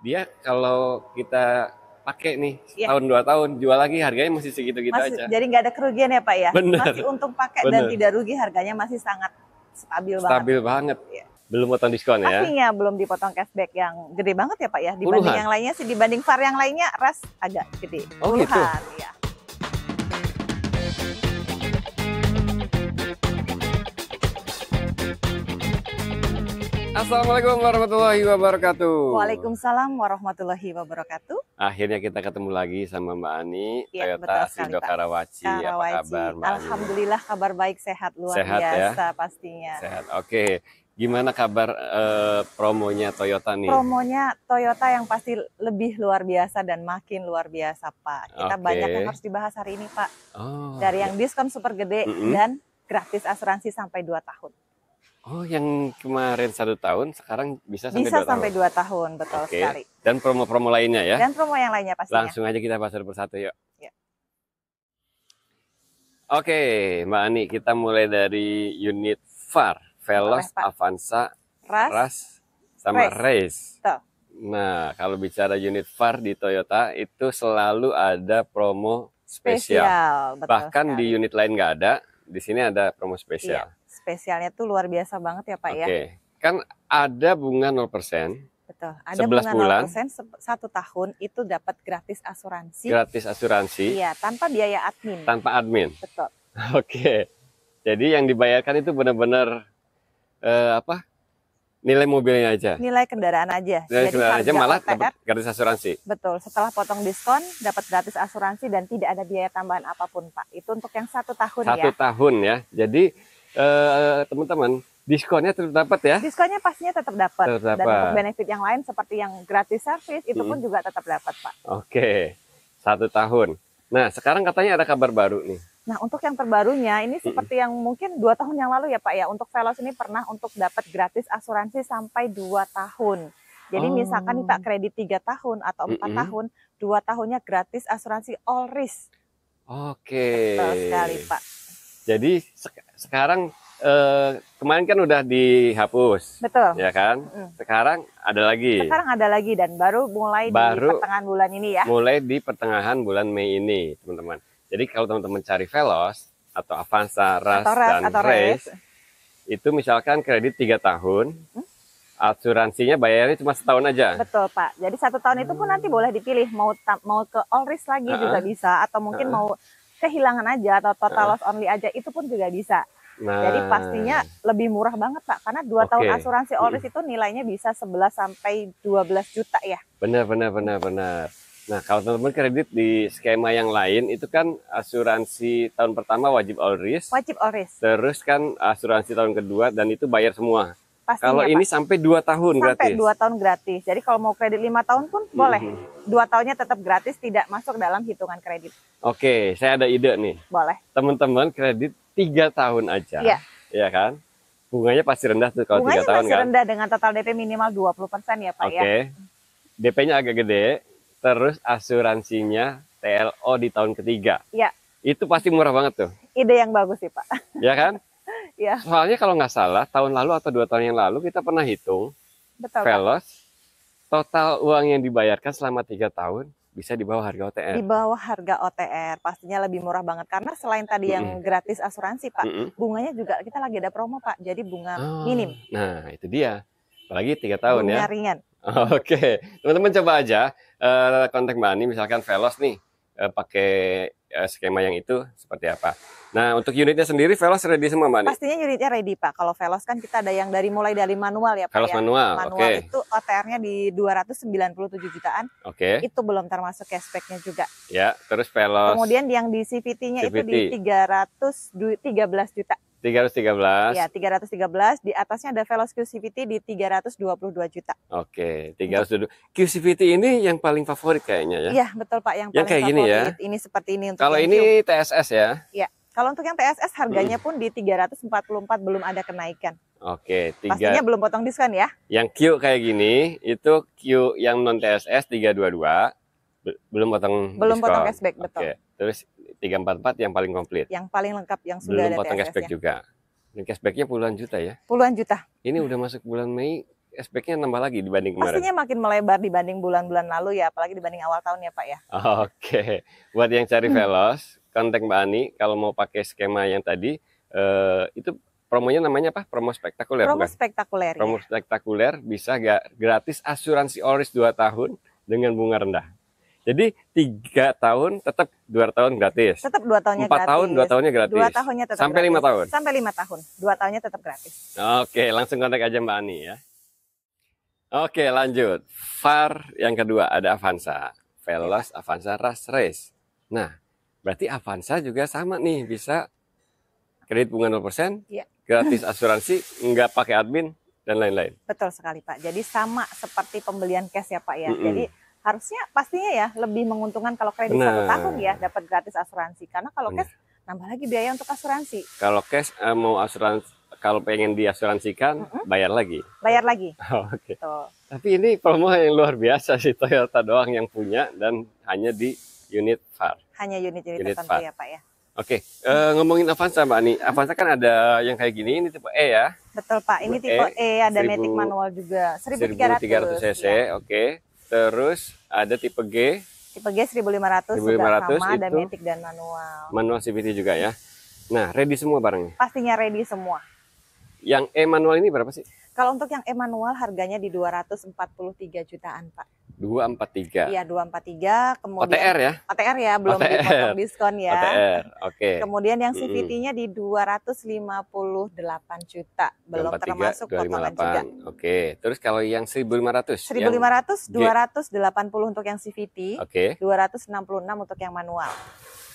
dia kalau kita pakai nih Iya. tahun 2 tahun jual lagi harganya masih segitu-gitu aja. Jadi nggak ada kerugian ya Pak ya? Bener, Masih untung pakai dan bener. tidak rugi, harganya masih sangat stabil Stabil banget. banget. Iya. Belum potong diskon ya. Pastinya belum dipotong cashback yang gede banget ya Pak ya. Dibanding Puluhan. yang lainnya sih, dibanding VAR yang lainnya ras agak gede. Oh, gitu? Puluhan, ya. Assalamualaikum warahmatullahi wabarakatuh. Waalaikumsalam warahmatullahi wabarakatuh. Akhirnya kita ketemu lagi sama Mbak Ani, Ya, Toyota betul sekali, Aprilia Pak. Karawaci. Apa kabar Mbak Ani? Alhamdulillah kabar baik, sehat luar Sehat, biasa ya? pastinya. Sehat. Oke. Gimana kabar promonya Toyota nih? Promonya Toyota yang pasti lebih luar biasa dan makin luar biasa Pak. Kita banyak yang harus dibahas hari ini Pak. Oh, dari yang diskon super gede dan gratis asuransi sampai 2 tahun. Oh, yang kemarin 1 tahun, sekarang bisa sampai 2 tahun? Bisa sampai 2 tahun, betul sekali. Dan promo-promo lainnya ya? Dan promo yang lainnya pastinya. Langsung aja kita bahas satu persatu yuk. Ya. Oke, Mbak Ani, kita mulai dari unit VAR, Veloz, Avanza, Rush, sama Race. Tuh. Nah, kalau bicara unit VAR di Toyota, itu selalu ada promo spesial. Bahkan sekali. Di unit lain nggak ada, di sini ada promo spesial. Iya. Spesialnya tuh luar biasa banget ya Pak ya. Oke, kan ada bunga 0%. Betul, ada bunga 0%, 1 tahun itu dapat gratis asuransi. Gratis asuransi? Iya, tanpa biaya admin. Tanpa admin? Betul. Oke, jadi yang dibayarkan itu benar-benar nilai mobilnya aja? Nilai kendaraan aja. Nilai kendaraan aja malah dapat gratis asuransi? Betul, setelah potong diskon dapat gratis asuransi dan tidak ada biaya tambahan apapun Pak. Itu untuk yang 1 tahun ya. 1 tahun ya, jadi teman-teman, diskonnya tetap dapat ya? Diskonnya pastinya tetap dapat. Dan untuk benefit yang lain seperti yang gratis servis itu pun juga tetap dapat Pak. Oke, 1 tahun. Nah, sekarang katanya ada kabar baru nih. Nah, untuk yang terbarunya ini seperti yang mungkin 2 tahun yang lalu ya Pak ya. Untuk Veloz ini pernah untuk dapat gratis asuransi sampai 2 tahun. Jadi misalkan nih Pak kredit 3 tahun atau 4 tahun, 2 tahunnya gratis asuransi all risk. Oke. Betul sekali Pak. Jadi sekarang kemarin kan udah dihapus. Betul. Ya kan? Sekarang ada lagi. Sekarang ada lagi dan baru mulai di pertengahan bulan ini ya. Mulai di pertengahan bulan Mei ini, teman-teman. Jadi kalau teman-teman cari Veloz atau Avanza, Rush, dan Race, itu misalkan kredit 3 tahun, asuransinya bayarnya cuma setahun aja. Betul Pak. Jadi 1 tahun itu pun nanti boleh dipilih mau ke all risk lagi juga bisa, atau mungkin mau kehilangan aja atau total loss only aja itu pun juga bisa. Nah, jadi pastinya lebih murah banget Pak, karena 2 tahun asuransi all risk itu nilainya bisa 11 sampai 12 juta ya. Benar. Nah, kalau teman-teman kredit di skema yang lain itu kan asuransi tahun pertama wajib all risk. Wajib all risk. Terus kan asuransi tahun kedua dan itu bayar semua. Pastinya, kalau ini Pak, sampai 2 tahun gratis. Sampai 2 tahun gratis. Jadi kalau mau kredit 5 tahun pun boleh. 2 tahunnya tetap gratis, tidak masuk dalam hitungan kredit. Oke, saya ada ide nih. Boleh. Teman-teman kredit 3 tahun aja. Iya. Ya kan? Bunganya pasti rendah tuh kalau 3 tahun kan. Bunganya masih rendah dengan total DP minimal 20% ya Pak ya. Oke. DP-nya agak gede, terus asuransinya TLO di tahun ketiga. Iya. Itu pasti murah banget tuh. Ide yang bagus sih Pak. Ya kan? Ya. Soalnya kalau nggak salah tahun lalu atau 2 tahun yang lalu kita pernah hitung. Betul, Veloz, total uang yang dibayarkan selama 3 tahun bisa di bawah harga OTR. Di bawah harga OTR, pastinya lebih murah banget. Karena selain tadi yang gratis asuransi Pak, bunganya juga kita lagi ada promo Pak, jadi bunga minim. Nah itu dia, apalagi 3 tahun bunga ya. Ringan. Oke, teman-teman coba aja kontak Mbak Ani, misalkan Veloz nih, pakai skema yang itu seperti apa. Nah, untuk unitnya sendiri Veloz ready semua Mbak Ani? Pastinya unitnya ready Pak. Kalau Veloz kan kita ada yang mulai dari manual ya Pak. Veloz ya. manual, Manual itu OTR-nya di 297 jutaan. Itu belum termasuk cashback-nya juga. Ya, terus Veloz. Kemudian yang di CVT-nya itu di 313 juta. 313. Ya, 313. Di atasnya ada Veloz QCVT di 322 juta. Oke, 322. QCVT ini yang paling favorit kayaknya ya? Iya, betul Pak, yang paling kayak favorit. Gini ya? Ini seperti ini untuk kalau ini TSS ya? Iya. Kalau untuk yang TSS harganya pun di 344, belum ada kenaikan. Oke, pastinya belum potong diskon ya. Yang Q kayak gini, itu Q yang non TSS 322, belum potong potong cashback, betul. Oke. Terus 344 yang paling komplit. Yang paling lengkap, yang sudah belum ada potong TSS cashback juga. Dan cashbacknya puluhan juta ya? Puluhan juta. Ini udah masuk bulan Mei, cashback-nya nambah lagi dibanding kemarin? Pastinya makin melebar dibanding bulan-bulan lalu ya, apalagi dibanding awal tahun ya Pak ya. Oke, buat yang cari Veloz, kontak Mbak Ani kalau mau pakai skema yang tadi, itu promonya namanya apa? Promo spektakuler, Promo bukan? spektakuler. Promo ya. spektakuler bisa gratis asuransi Allrisk 2 tahun dengan bunga rendah. Jadi 3 tahun tetap 2 tahun gratis. Tetap 2 tahunnya 4 gratis. tahun 2 tahunnya gratis. 2 tahunnya tetap sampai gratis. 5 tahun. Sampai 5 tahun. 2 tahunnya tetap gratis. Oke, langsung kontak aja Mbak Ani ya. Oke, lanjut. VAR yang kedua ada Avanza. Veloz, Avanza, Rush, Race. Nah, berarti Avanza juga sama nih, bisa kredit bunga 0%, ya. Gratis asuransi, nggak pakai admin, dan lain-lain. Betul sekali Pak. Jadi sama seperti pembelian cash ya Pak ya. Jadi harusnya pastinya ya lebih menguntungkan kalau kredit 1 tahun ya dapat gratis asuransi. Karena kalau cash nambah lagi biaya untuk asuransi. Kalau cash mau asuransi, kalau pengen diasuransikan bayar lagi. Bayar lagi. Oke. Tapi ini promo yang luar biasa sih, Toyota doang yang punya dan hanya di unit VAR. Hanya unit-unit tertentu ya Pak ya. Oke, ngomongin Avanza Mbak Ani. Avanza kan ada yang kayak gini, ini tipe E ya. Betul Pak, ini tipe E, ada matic manual juga. 1300 cc, ya. Oke. Terus ada tipe G. Tipe G 1500 juga sama, ada matic dan manual. Manual CVT juga ya. Nah, ready semua barangnya? Pastinya ready semua. Yang E manual ini berapa sih? Kalau untuk yang E manual harganya di 243 jutaan Pak. 243. Iya, 243. Kemudian OTR ya? OTR ya, belum dipotong diskon ya. OTR, oke. Kemudian yang CVT-nya di 258 juta, belum 243, termasuk potongan juga. Oke, terus kalau yang 1500? 1500, 280 untuk yang CVT, oke. 266 untuk yang manual.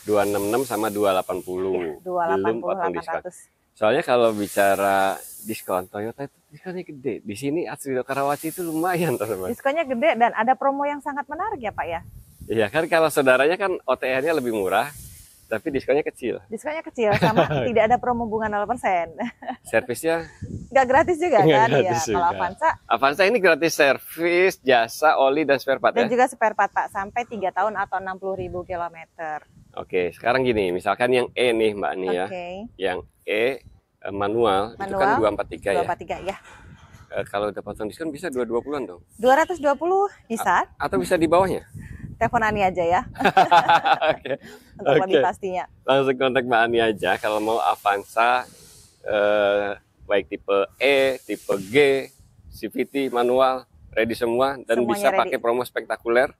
266 sama 280. Ya, 280, belum potong 800. diskon. Soalnya kalau bicara diskon, Toyota itu diskonnya gede. Di sini Astrido Karawaci itu lumayan, teman-teman. Diskonnya gede dan ada promo yang sangat menarik ya Pak ya. Iya kan, kalau saudaranya kan OTR-nya lebih murah, tapi diskonnya kecil. Diskonnya kecil sama tidak ada promo bunga 0%. Servisnya nggak gratis juga kan ya. Kalau Avanza ini gratis servis, jasa, oli dan spare part dan juga spare part Pak sampai 3 tahun atau 60.000 kilometer. Oke, sekarang gini, misalkan yang E nih Mbak Ani ya. Yang E manual itu kan 243 ya. 243 ya. Kalau udah potong diskon bisa 220-an dong. 220 bisa. Atau bisa di bawahnya? Telepon Ani aja ya. Oke. Untuk lebih pastinya. Langsung kontak Mbak Ani aja kalau mau Avanza baik tipe E, tipe G, CVT manual, ready semua dan semuanya bisa pakai promo spektakuler.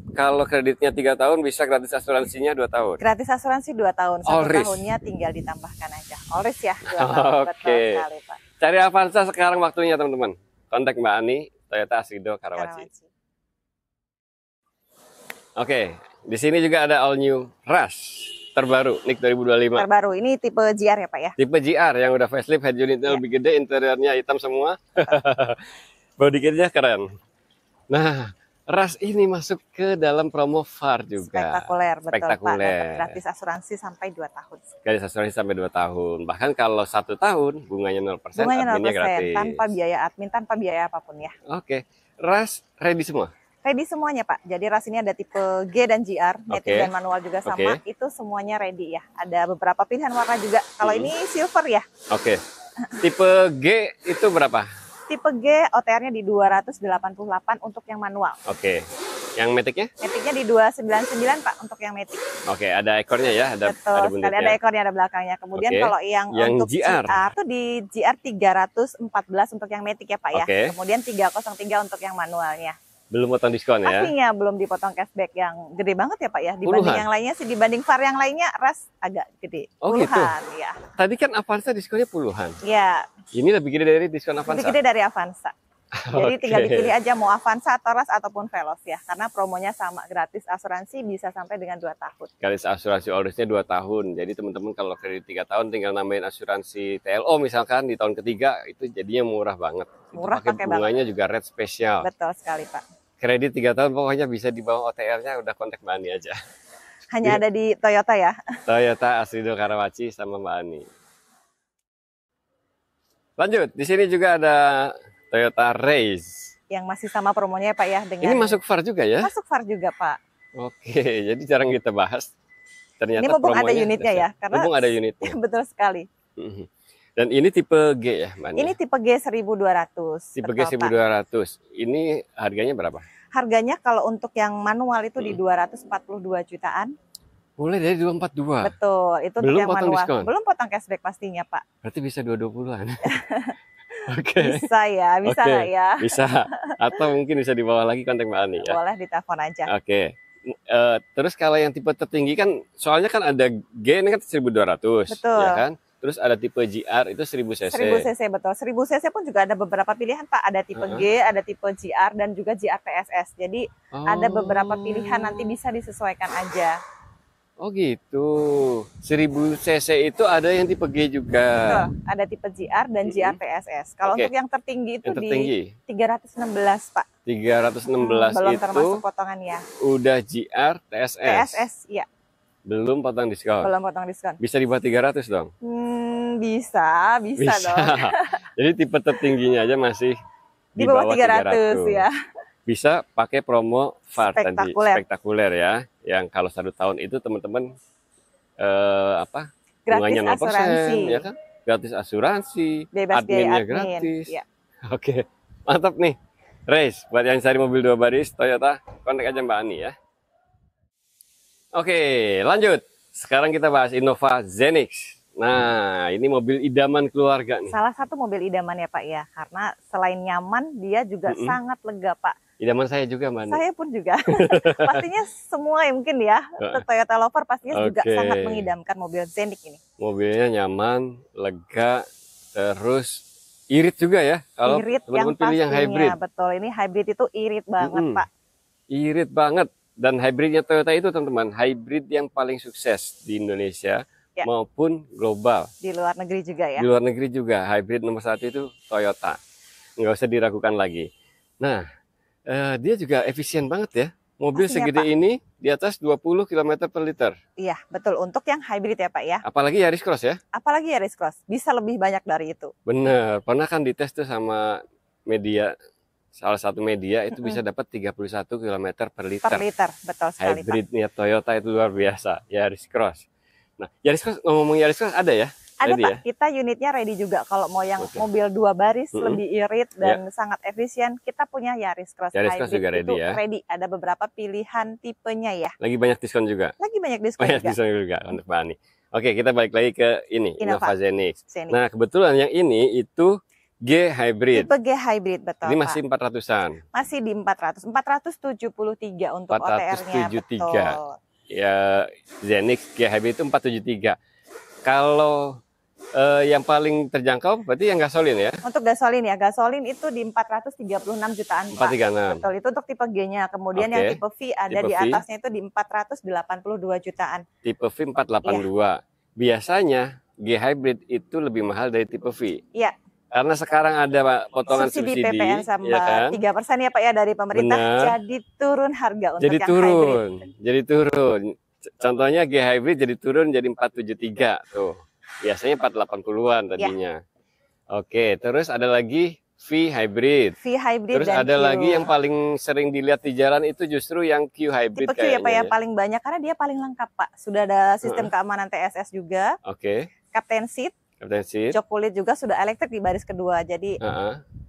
Kalau kreditnya 3 tahun bisa gratis asuransinya 2 tahun. Gratis asuransi 2 tahun. 1 tahunnya tinggal ditambahkan aja. Allrisk ya 2 tahun. Betul sekali Pak. Cari Avanza sekarang waktunya teman-teman. Kontak Mbak Ani, Toyota Astrido Karawaci. Oke, di sini juga ada all new Rush terbaru, NIK 2025. Terbaru, ini tipe GR ya Pak ya? Tipe GR yang udah facelift, head unitnya lebih gede, interiornya hitam semua. Body kitnya keren. Nah, Rush ini masuk ke dalam promo VAR juga. Spektakuler, betul Pak. Gratis asuransi sampai 2 tahun. Gratis asuransi sampai 2 tahun. Bahkan kalau 1 tahun, bunganya 0%, adminnya 0%, gratis. Tanpa biaya admin, tanpa biaya apapun ya. Oke, Rush ready semua? Ready semuanya Pak. Jadi Rush ini ada tipe G dan GR, matic dan manual juga sama. Itu semuanya ready ya. Ada beberapa pilihan warna juga. Kalau ini silver ya. Oke. Tipe G itu berapa? Tipe G OTR-nya di 288 untuk yang manual. Oke. Yang maticnya? Maticnya di 299 Pak untuk yang matic. Oke, ada ekornya ya, ada buntutnya. Ada ekornya, ada belakangnya. Kemudian kalau yang untuk GR itu di GR 314 untuk yang matic ya Pak ya. Kemudian 303 untuk yang manualnya. Belum potong diskon ya? Pastinya belum dipotong cashback yang gede banget ya Pak ya. Dibanding yang lainnya sih, dibanding VAR yang lainnya Rush agak gede. Puluhan gitu. Ya. Tadi kan Avanza diskonnya puluhan. Ya. Ini lebih gede dari diskon Avanza? Lebih gede dari Avanza. Jadi tinggal dipilih aja mau Avanza atau Rush ataupun Veloz ya. Karena promonya sama, gratis asuransi bisa sampai dengan 2 tahun. Gratis asuransi Allrisknya 2 tahun. Jadi teman-teman kalau kredit 3 tahun tinggal nambahin asuransi TLO misalkan di tahun ketiga, itu jadinya murah banget. Murah pakai bunganya juga rate spesial. Betul sekali Pak. Kredit 3 tahun pokoknya bisa di bawah OTR-nya, udah kontak Mbak Ani aja. Hanya ada di Toyota ya? Toyota Astrido Karawaci sama Mbak Ani. Lanjut, di sini juga ada Toyota Race. Yang masih sama promonya ya Pak ya? Dengan... Ini masuk VAR juga ya? Masuk VAR juga Pak. Oke, jadi jarang kita bahas. Ternyata ini mumpung ada unitnya ya? Karena mumpung ada unitnya. Betul sekali. Dan ini tipe G ya, Mbak? Ini tipe G 1200. Tipe G 1200. Ini harganya berapa? Harganya kalau untuk yang manual itu di 242 jutaan. Mulai dari 242. Betul, itu belum untuk yang potong manual. Diskon. Belum potong cashback pastinya, Pak. Berarti bisa 220-an. Oke. Bisa ya, bisa nggak ya? Bisa. Atau mungkin bisa dibawa lagi kontak Mbak Ani ya. Boleh ditelepon aja. Oke. Terus kalau yang tipe tertinggi kan, soalnya kan ada G ini kan 1200. Betul. Ya kan? Terus ada tipe GR itu 1000 cc. 1000 cc betul. 1000 cc pun juga ada beberapa pilihan, Pak. Ada tipe G, ada tipe GR dan juga GR TSS. Jadi ada beberapa pilihan, nanti bisa disesuaikan aja. Oh gitu. 1000 cc itu ada yang tipe G juga. Betul. Ada tipe GR dan GR TSS. Kalau untuk yang tertinggi itu di 316, Pak. 316 belum itu termasuk potongannya. Udah GR TSS. TSS, iya. Belum potong diskon. Belum potong diskon. Bisa di bawah 300 dong? Bisa dong. Jadi tipe tertingginya aja masih di bawah 300 ya. Bisa pakai promo VAR tadi, spektakuler ya. Yang kalau 1 tahun itu teman-teman gratis asuransi, ya kan? Gratis asuransi, bebas adminnya admin. gratis. Ya. Oke, mantap nih. Race, buat yang cari mobil 2 baris Toyota, kontak aja Mbak Ani ya. Oke, lanjut. Sekarang kita bahas Innova Zenix. Nah, ini mobil idaman keluarga nih. Salah satu mobil idaman ya Pak ya, karena selain nyaman, dia juga sangat lega Pak. Idaman saya juga, Mbak. Saya pun juga. Pastinya semua ya mungkin ya, untuk Toyota lover pastinya juga sangat mengidamkan mobil Zenix ini. Mobilnya nyaman, lega, terus irit juga ya. Kalau teman-teman pilih yang hybrid. Betul, ini hybrid itu irit banget Pak. Irit banget. Dan hybridnya Toyota itu teman-teman, hybrid yang paling sukses di Indonesia maupun global. Di luar negeri juga ya. Di luar negeri juga, hybrid nomor 1 itu Toyota. Nggak usah diragukan lagi. Nah, dia juga efisien banget ya. Mobil segede ini di atas 20 km per liter. Iya, betul. Untuk yang hybrid ya Pak ya. Apalagi Yaris Cross ya. Apalagi Yaris Cross. Bisa lebih banyak dari itu. Bener. Pernah kan dites tuh sama media. Salah satu media itu bisa dapat 31 km per liter. Per liter, betul sekali Hybridnya Toyota itu luar biasa. Yaris Cross. Nah, Yaris Cross, ngomong Yaris Cross ada ya? Ada ready Pak, ya? kita unitnya ready juga. Kalau mau yang mobil 2 baris lebih irit dan sangat efisien, kita punya Yaris Cross Yaris Cross juga ready ya? Ready, ada beberapa pilihan tipenya ya. Lagi banyak diskon juga? Lagi banyak diskon juga. Diskon juga untuk Mbak Ani. Oke, kita balik lagi ke ini, Innova Zenix. Nah, kebetulan yang ini itu G Hybrid. Tipe G Hybrid, betul. Ini masih 400-an. Masih di 400. 473 untuk OTR-nya. 473. Ya, Zenix G Hybrid itu 473. Kalau yang paling terjangkau berarti yang gasolin ya? Untuk gasolin ya, gasolin itu di 436 jutaan Pak. 436. Betul, itu untuk tipe G-nya. Kemudian yang tipe V ada di atasnya itu di 482 jutaan. Tipe V 482. Biasanya G Hybrid itu lebih mahal dari tipe V. Iya. Karena sekarang ada potongan subsidi PPN sama ya kan? 3% ya Pak ya dari pemerintah. Benar. Jadi turun harga untuk yang hybrid. Jadi turun. Contohnya G Hybrid jadi turun jadi 473 tuh. Biasanya 480-an tadinya. Oke, terus ada lagi V Hybrid. V Hybrid terus dan ada Q. lagi yang paling sering dilihat di jalan itu justru yang Q Hybrid tipe Q ya Pak ya, paling banyak karena dia paling lengkap Pak. Sudah ada sistem keamanan TSS juga. Oke. Captain Seat. Jok kulit juga sudah elektrik di baris kedua. Jadi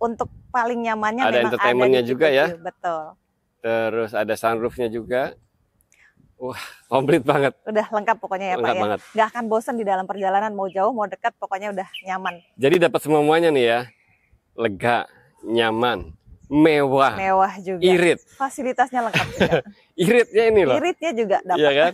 untuk paling nyamannya ada memang entertainmentnya juga ya. Betul. Terus ada sunroofnya juga. Wah, komplit banget. Udah lengkap pokoknya ya lengkap Pak banget. Ya. Nggak akan bosan di dalam perjalanan, mau jauh mau dekat pokoknya udah nyaman. Jadi dapat semuanya nih ya. Lega, nyaman, mewah. Mewah juga. Irit. Fasilitasnya lengkap juga. Iritnya ini loh. Iritnya juga dapat. Iya kan?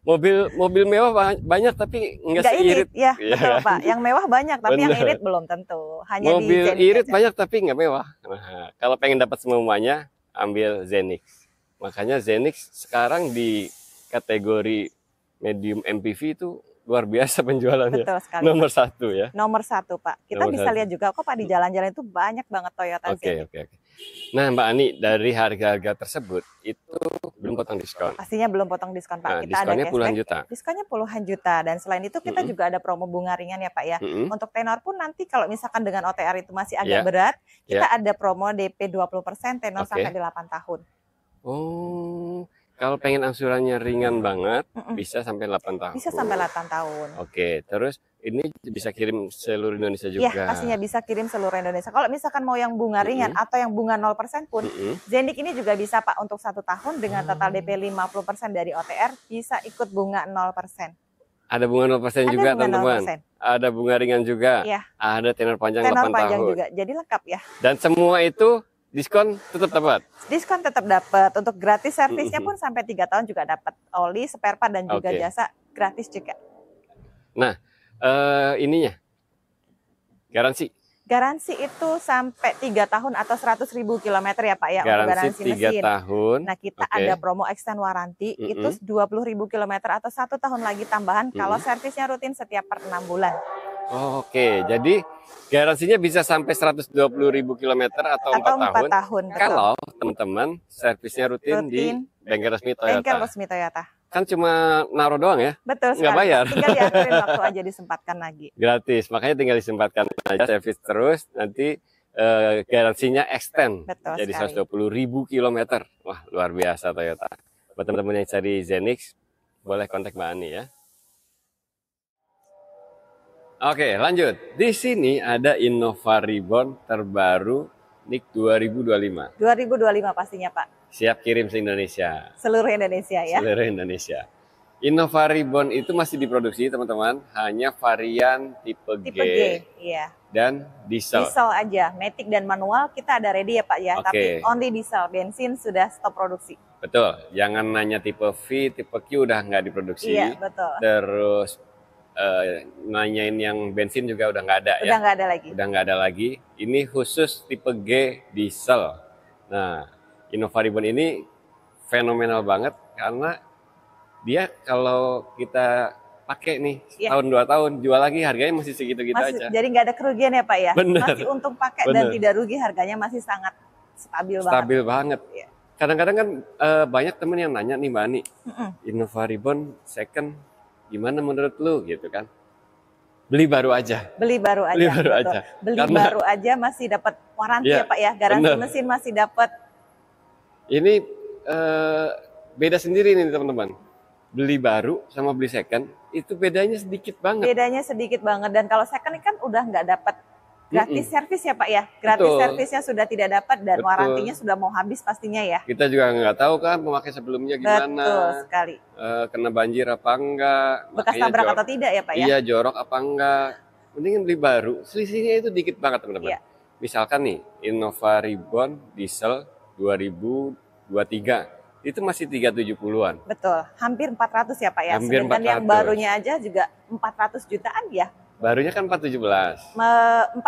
Mobil mewah banyak tapi nggak seirit. Ya, betul Pak. Yang mewah banyak tapi yang irit belum tentu. Hanya mobil di irit aja. Banyak tapi nggak mewah. Nah, kalau pengen dapat semuanya, ambil Zenix. Makanya Zenix sekarang di kategori medium MPV itu luar biasa penjualannya. Betul sekali. Nomor 1 ya. Nomor 1 Pak. Kita bisa lihat juga kok Pak di jalan-jalan itu banyak banget Toyota Zenix. Oke. Nah Mbak Ani, dari harga-harga tersebut itu belum potong diskon. Pastinya belum potong diskon Pak. Nah, kita diskonnya ada puluhan juta. Diskonnya puluhan juta dan selain itu kita juga ada promo bunga ringan ya Pak ya. Untuk tenor pun nanti kalau misalkan dengan OTR itu masih agak berat, kita ada promo DP 20%, tenor sampai 8 tahun. Oh, Kalau pengen angsurannya ringan banget, bisa sampai 8 tahun. Bisa sampai 8 tahun. Oke, terus ini bisa kirim seluruh Indonesia juga. Iya, pastinya bisa kirim seluruh Indonesia. Kalau misalkan mau yang bunga ringan atau yang bunga 0% pun, Zendik ini juga bisa Pak untuk 1 tahun dengan total DP 50% dari OTR, bisa ikut bunga 0%. Ada bunga 0% juga teman-teman. Ada bunga ringan juga. Iya. Ada tenor panjang tenor 8 panjang tahun. juga. Jadi lengkap ya. Dan semua itu diskon tetap dapat. Diskon tetap dapat. Untuk gratis servisnya pun sampai 3 tahun juga dapat. Oli, spare part dan juga jasa gratis juga. Nah, ininya garansi. Garansi itu sampai 3 tahun atau 100.000 kilometer ya Pak ya. Garansi untuk garansi 3 tahun. Nah kita ada promo extend waranti itu 20.000 kilometer atau 1 tahun lagi tambahan kalau servisnya rutin setiap per 6 bulan. Oke, jadi garansinya bisa sampai 120.000 kilometer atau 4 tahun. Kalau teman-teman servisnya rutin di bengkel resmi Toyota. Bengkel resmi Toyota. Kan cuma naruh doang ya? Betul sekali. Nggak bayar. Tinggal diakhirin waktu aja disempatkan lagi. Gratis, makanya tinggal disempatkan aja servis terus, nanti garansinya extend. Betul jadi sekali. 120.000 kilometer. Wah, luar biasa Toyota. Buat teman-teman yang cari Zenix, boleh kontak Mbak Ani ya. Oke, lanjut. Di sini ada Innova Reborn terbaru NIK 2025. 2025 pastinya Pak. Siap kirim se-Indonesia. Seluruh Indonesia ya. Seluruh Indonesia. Innova Reborn itu masih diproduksi teman-teman, hanya varian tipe G, iya. Dan diesel. Diesel aja, matic dan manual kita ada ready ya Pak ya, tapi only diesel, bensin sudah stop produksi. Betul, jangan nanya tipe V, tipe Q udah nggak diproduksi. Iya, betul. Terus nanyain yang bensin juga udah nggak ada ya. Udah nggak ada lagi. Udah nggak ada lagi. Ini khusus tipe G diesel. Nah, Innova Reborn ini fenomenal banget karena dia kalau kita pakai nih tahun 2 tahun jual lagi harganya masih segitu-gitu aja. Jadi nggak ada kerugian ya Pak ya. Bener. Masih untung pakai dan tidak rugi, harganya masih sangat stabil banget. Stabil banget. Kadang-kadang kan banyak temen yang nanya nih Mbak Ani, Innova Reborn second gimana menurut lu gitu kan? Beli baru aja. Beli baru aja. Beli baru aja. Beli baru aja masih dapat waranti ya Pak ya. Garansi mesin masih dapat. Ini beda sendiri nih teman-teman. Beli baru sama beli second itu bedanya sedikit banget. Bedanya sedikit banget, dan kalau second kan udah nggak dapat gratis servis ya Pak ya. Gratis servisnya sudah tidak dapat dan warantinya sudah mau habis pastinya ya. Kita juga nggak tahu kan pemakai sebelumnya gimana. Betul sekali. Kena banjir apa enggak. Bekas tabrak atau tidak ya Pak ya. Iya, jorok apa enggak. Mendingan beli baru. Selisihnya itu dikit banget teman-teman. Misalkan nih Innova Reborn diesel 2023 itu masih 370-an. Betul, hampir 400 ya Pak ya. Hampir sedangkan 400. Yang barunya aja juga 400 jutaan ya. Barunya kan 417. 416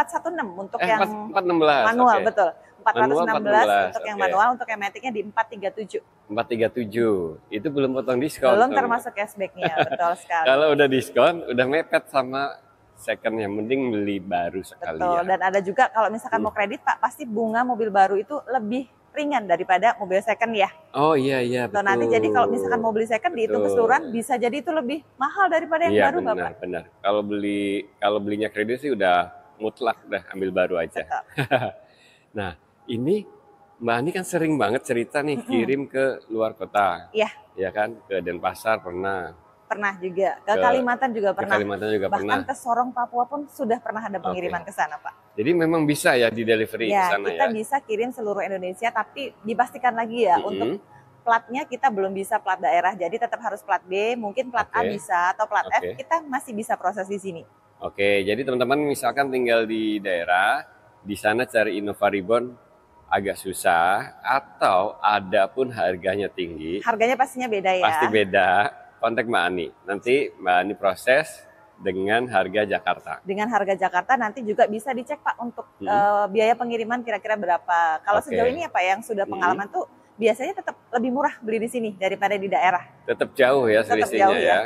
untuk yang 416. manual, betul. 416 416, untuk yang manual, untuk yang maticnya di 437. 437. Itu belum potong diskon. Belum termasuk cashback-nya, betul sekali. Kalau udah diskon, udah mepet sama second-nya, mending beli baru sekali. Betul, dan ada juga kalau misalkan mau kredit Pak, pasti bunga mobil baru itu lebih ringan daripada mobil second ya. Oh iya betul. Nanti jadi kalau misalkan mau beli second dihitung keseluruhan bisa jadi itu lebih mahal daripada yang baru benar, Bapak. Benar. Kalau belinya kredit sih udah mutlak udah ambil baru aja. Nah, ini Mbak Ani kan sering banget cerita nih kirim ke luar kota. Iya. Ya kan, ke Denpasar pernah. Pernah juga, ke Kalimantan juga pernah. Kalimantan juga bahkan ke Sorong, Papua pun sudah pernah ada pengiriman ke sana Pak. Jadi memang bisa ya di delivery ke sana ya? Kita bisa kirim seluruh Indonesia, tapi dipastikan lagi ya untuk platnya kita belum bisa plat daerah, jadi tetap harus plat B, mungkin plat A bisa, atau plat F, kita masih bisa proses di sini. Oke, jadi teman-teman misalkan tinggal di daerah, di sana cari Innova Reborn agak susah, atau ada pun harganya tinggi. Harganya pastinya beda ya? Pasti beda, kontak Mbak Ani. Nanti Mbak Ani proses dengan harga Jakarta. Dengan harga Jakarta nanti juga bisa dicek Pak untuk biaya pengiriman kira-kira berapa. Kalau sejauh ini ya Pak yang sudah pengalaman tuh biasanya tetap lebih murah beli di sini daripada di daerah. Tetap jauh ya selisihnya ya.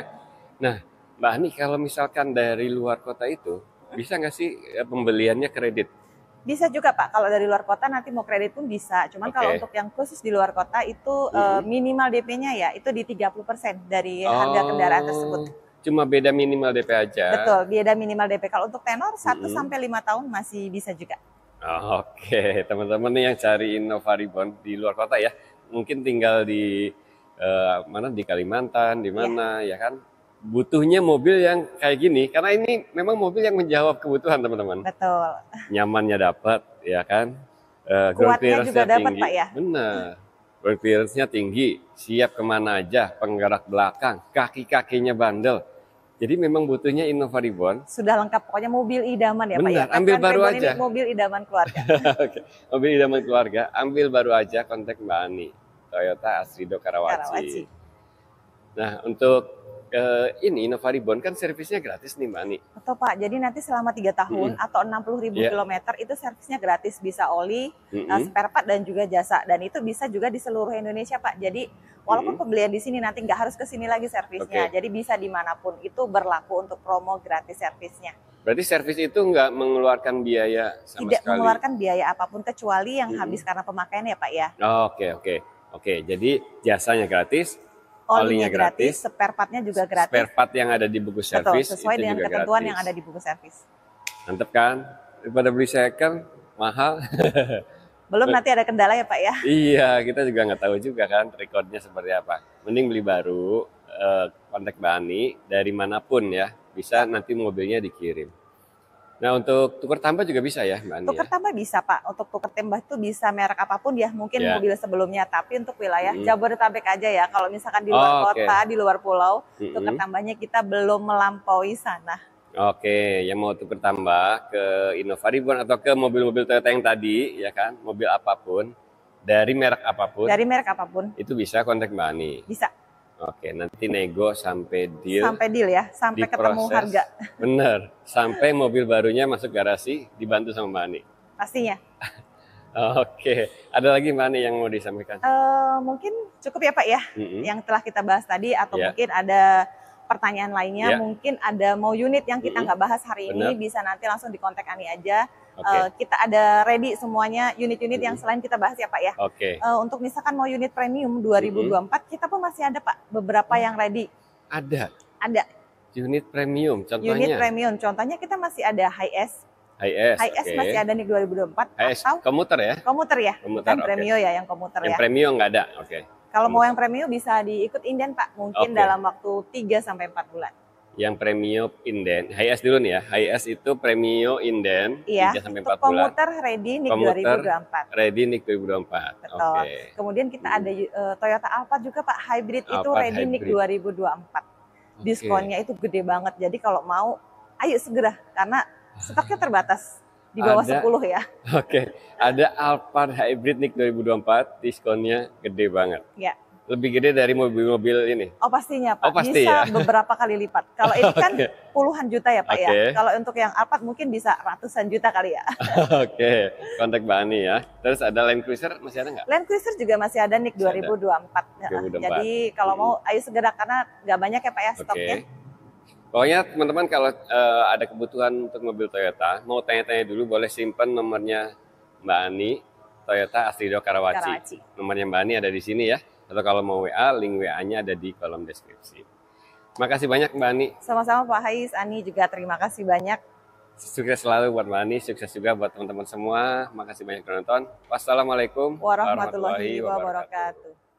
Nah, Mbak Ani kalau misalkan dari luar kota itu bisa nggak sih pembeliannya kredit? Bisa juga Pak, kalau dari luar kota nanti mau kredit pun bisa. Cuman kalau untuk yang khusus di luar kota itu minimal DP-nya ya itu di 30% dari harga kendaraan tersebut. Cuma beda minimal DP aja. Betul, beda minimal DP. Kalau untuk tenor 1 sampai 5 tahun masih bisa juga. Oke, teman-teman nih yang cari Innova Reborn di luar kota ya, mungkin tinggal di mana di Kalimantan, di mana ya kan, butuhnya mobil yang kayak gini karena ini memang mobil yang menjawab kebutuhan teman-teman. Betul. Nyamannya dapat, ya kan. Kuatnya juga dapat Pak ya. Benar. Ground clearance-nya tinggi, siap kemana aja, penggerak belakang, kaki-kakinya bandel. Jadi memang butuhnya Innova Reborn. Sudah lengkap, pokoknya mobil idaman ya Benar, Pak ya. ambil baru aja. Ini mobil idaman keluarga. Oke, mobil idaman keluarga, ambil baru aja, kontak Mbak Ani. Toyota Astrido Karawaci. Nah, untuk ini Innova Reborn kan servisnya gratis nih Mbak Ani. Betul Pak, jadi nanti selama 3 tahun atau 60.000 kilometer itu servisnya gratis, bisa oli, spare part dan juga jasa, dan itu bisa juga di seluruh Indonesia Pak. Jadi walaupun pembelian di sini nanti nggak harus ke sini lagi servisnya, jadi bisa dimanapun, itu berlaku untuk promo gratis servisnya. Berarti servis itu nggak mengeluarkan biaya sama sekali? Tidak mengeluarkan biaya apapun kecuali yang habis karena pemakaian ya Pak ya. Oke, jadi jasanya gratis. Olinya gratis, spare part-nya juga gratis. Spare part yang ada di buku servis. Betul, sesuai dengan ketentuan yang ada di buku servis. Mantep kan? Daripada beli second, mahal. Belum nanti ada kendala ya Pak ya? Iya, kita juga nggak tahu juga kan recordnya seperti apa. Mending beli baru, kontak Mbak Ani, dari manapun ya. Bisa nanti mobilnya dikirim. Nah, untuk tukar tambah juga bisa ya Mbak Ani? Tukar tambah bisa Pak, untuk tukar tambah itu bisa merek apapun ya, mungkin mobil sebelumnya, tapi untuk wilayah Jabodetabek aja ya. Kalau misalkan di luar kota, di luar pulau, tukar tambahnya kita belum melampaui sana. Oke, yang mau tukar tambah ke Innova Reborn atau ke mobil-mobil Toyota yang tadi, ya kan, mobil apapun, dari merek apapun. Dari merek apapun. Itu bisa kontak Mbak Ani. Bisa. Oke, nanti nego sampai deal. Sampai deal ya, sampai ketemu harga. Bener, sampai mobil barunya masuk garasi, dibantu sama Mbak Ani. Pastinya. Oke, ada lagi Mbak Ani yang mau disampaikan? Mungkin cukup ya Pak ya, yang telah kita bahas tadi, atau mungkin ada pertanyaan lainnya, mungkin ada mau unit yang kita nggak bahas hari ini, bisa nanti langsung di kontak Ani aja. Kita ada ready semuanya unit-unit yang selain kita bahas ya Pak ya. Untuk misalkan mau unit premium 2024, kita pun masih ada Pak, beberapa yang ready. Ada? Ada. Unit premium, contohnya? Unit premium, contohnya kita masih ada Hi-S. Hi-S masih ada nih 2024. Hi-S atau komuter ya? Komuter ya, bukan premium ya, yang komuter ya. Yang premium nggak ada, Kalau mau yang premium bisa diikut inden Pak, mungkin dalam waktu 3-4 bulan. Yang premium inden, Hi-S dulu nih ya. Hi-S itu premium inden 3-4 bulan. Komuter ready NIK 2024. Ready NIK 2024. Betul. Kemudian kita ada Toyota Alphard juga Pak, hybrid itu ready NIK 2024. Diskonnya itu gede banget. Jadi kalau mau, ayo segera karena stoknya terbatas. Di bawah 10 ya. Ada Alphard hybrid NIK 2024, diskonnya gede banget. Ya. Lebih gede dari mobil-mobil ini? Oh pastinya Pak, pasti bisa ya? beberapa kali lipat. Kalau ini kan puluhan juta ya Pak ya. Kalau untuk yang Alphard mungkin bisa ratusan juta kali ya. Kontak Mbak Ani ya. Terus ada Land Cruiser, masih ada nggak? Land Cruiser juga masih ada NIK 2024. Jadi kalau mau ayo segera karena nggak banyak ya Pak ya stoknya. Pokoknya teman-teman kalau ada kebutuhan untuk mobil Toyota, mau tanya-tanya dulu boleh simpan nomornya Mbak Ani, Toyota Astrido Karawaci. Nomornya Mbak Ani ada di sini ya. Atau kalau mau WA, link WA-nya ada di kolom deskripsi. Makasih banyak Mbak Ani. Sama-sama Pak Hais, Ani juga terima kasih banyak. Sukses selalu buat Mbak Ani, sukses juga buat teman-teman semua. Makasih banyak udah nonton. Wassalamualaikum warahmatullahi wabarakatuh.